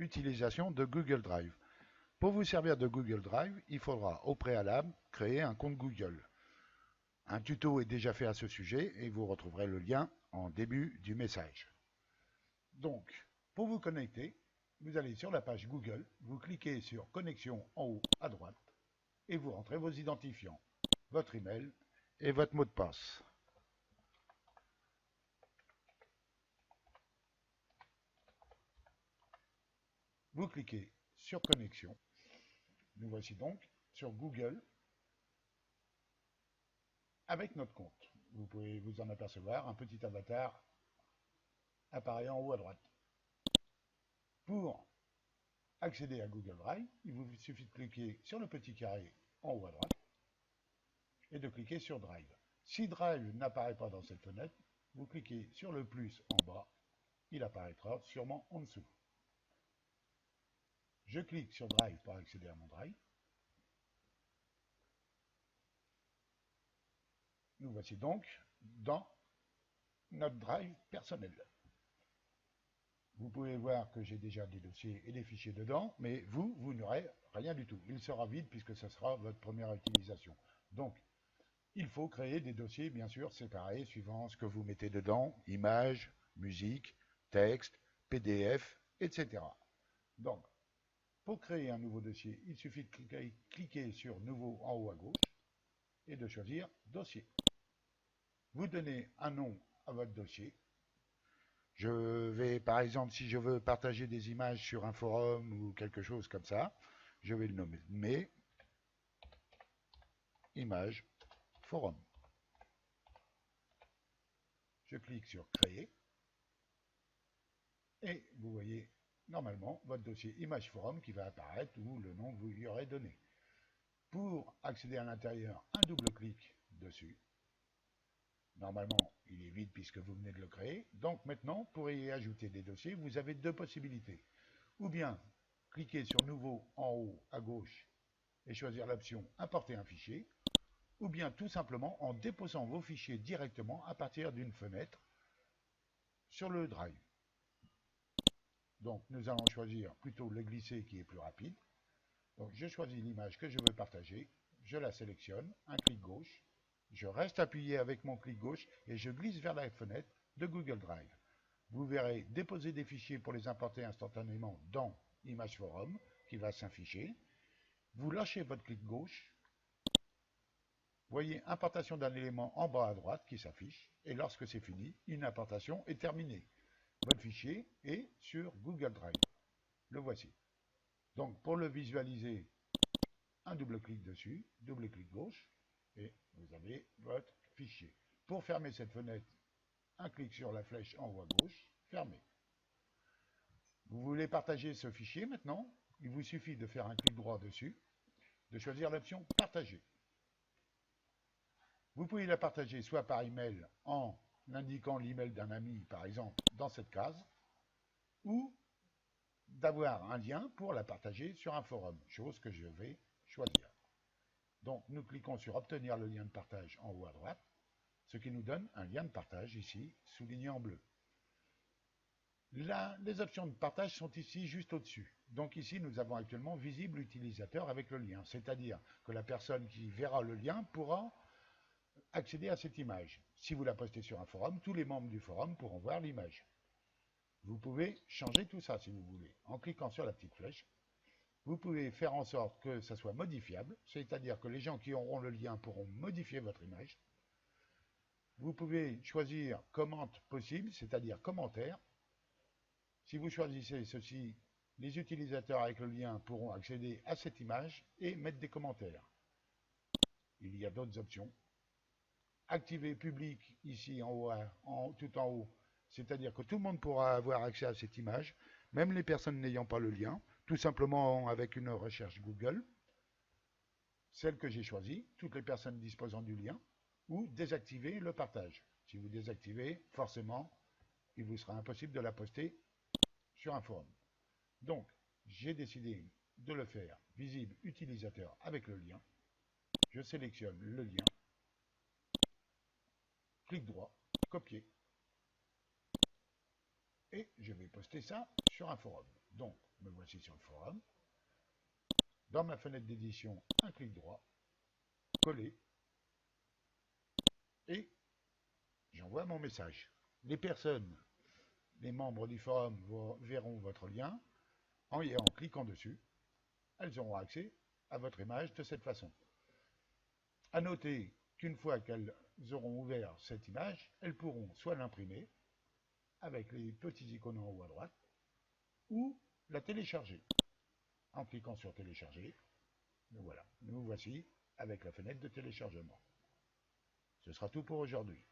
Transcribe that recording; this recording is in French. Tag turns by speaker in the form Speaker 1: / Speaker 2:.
Speaker 1: l'utilisation de Google Drive. Pour vous servir de Google Drive, il faudra au préalable créer un compte Google. Un tuto est déjà fait à ce sujet et vous retrouverez le lien en début du message. Donc, pour vous connecter, vous allez sur la page Google, vous cliquez sur Connexion en haut à droite et vous rentrez vos identifiants, votre email et votre mot de passe. Vous cliquez sur Connexion. Nous voici donc sur Google avec notre compte. Vous pouvez vous en apercevoir, un petit avatar apparaît en haut à droite. Pour accéder à Google Drive, il vous suffit de cliquer sur le petit carré en haut à droite et de cliquer sur Drive. Si Drive n'apparaît pas dans cette fenêtre, vous cliquez sur le plus en bas, il apparaîtra sûrement en dessous. Je clique sur Drive pour accéder à mon Drive. Nous voici donc dans notre Drive personnel. Vous pouvez voir que j'ai déjà des dossiers et des fichiers dedans, mais vous n'aurez rien du tout. Il sera vide puisque ce sera votre première utilisation. Donc, il faut créer des dossiers, bien sûr, séparés, suivant ce que vous mettez dedans, images, musique, texte, PDF, etc. Donc, pour créer un nouveau dossier, il suffit de cliquer sur Nouveau en haut à gauche et de choisir Dossier. Vous donnez un nom à votre dossier. Je vais, par exemple, si je veux partager des images sur un forum ou quelque chose comme ça, je vais le nommer Image Forum. Je clique sur Créer et vous voyez normalement votre dossier Image Forum qui va apparaître ou le nom que vous lui aurez donné. Pour accéder à l'intérieur, un double clic dessus. Normalement, il est vide puisque vous venez de le créer. Donc maintenant, pour y ajouter des dossiers, vous avez deux possibilités. Ou bien cliquer sur Nouveau en haut à gauche et choisir l'option Importer un fichier, ou bien tout simplement en déposant vos fichiers directement à partir d'une fenêtre sur le Drive. Donc nous allons choisir plutôt le glisser qui est plus rapide. Donc je choisis l'image que je veux partager, je la sélectionne, un clic gauche, je reste appuyé avec mon clic gauche et je glisse vers la fenêtre de Google Drive. Vous verrez déposer des fichiers pour les importer instantanément dans Image Forum qui va s'afficher. Vous lâchez votre clic gauche, voyez importation d'un élément en bas à droite qui s'affiche et lorsque c'est fini, une importation est terminée. Votre fichier est sur Google Drive. Le voici. Donc pour le visualiser, un double clic dessus, double clic gauche, et vous avez votre fichier. Pour fermer cette fenêtre, un clic sur la flèche en haut à gauche, fermez. Vous voulez partager ce fichier maintenant, il vous suffit de faire un clic droit dessus, de choisir l'option Partager. Vous pouvez la partager soit par email en indiquant l'email d'un ami, par exemple, dans cette case, ou d'avoir un lien pour la partager sur un forum, chose que je vais choisir. Donc nous cliquons sur Obtenir le lien de partage en haut à droite, ce qui nous donne un lien de partage ici, souligné en bleu. Là, les options de partage sont ici juste au-dessus. Donc ici, nous avons actuellement visible utilisateur avec le lien, c'est-à-dire que la personne qui verra le lien pourra accéder à cette image. Si vous la postez sur un forum, tous les membres du forum pourront voir l'image. Vous pouvez changer tout ça si vous voulez, en cliquant sur la petite flèche. Vous pouvez faire en sorte que ça soit modifiable, c'est-à-dire que les gens qui auront le lien pourront modifier votre image. Vous pouvez choisir commente possible, c'est-à-dire commentaire. Si vous choisissez ceci, les utilisateurs avec le lien pourront accéder à cette image et mettre des commentaires. Il y a d'autres options. Activer public ici en haut, tout en haut, c'est-à-dire que tout le monde pourra avoir accès à cette image, même les personnes n'ayant pas le lien, tout simplement avec une recherche Google, celle que j'ai choisie, toutes les personnes disposant du lien, ou désactiver le partage. Si vous désactivez, forcément, il vous sera impossible de la poster sur un forum. Donc, j'ai décidé de le faire visible utilisateur avec le lien. Je sélectionne le lien, clic droit, copier, et je vais poster ça sur un forum. Donc, me voici sur le forum. Dans ma fenêtre d'édition, un clic droit, coller, et j'envoie mon message. Les personnes, les membres du forum verront votre lien, en cliquant dessus, elles auront accès à votre image de cette façon. À noter qu'une fois qu'elles auront ouvert cette image, elles pourront soit l'imprimer, avec les petits icônes en haut à droite, ou la télécharger. En cliquant sur télécharger, voilà, nous voici avec la fenêtre de téléchargement. Ce sera tout pour aujourd'hui.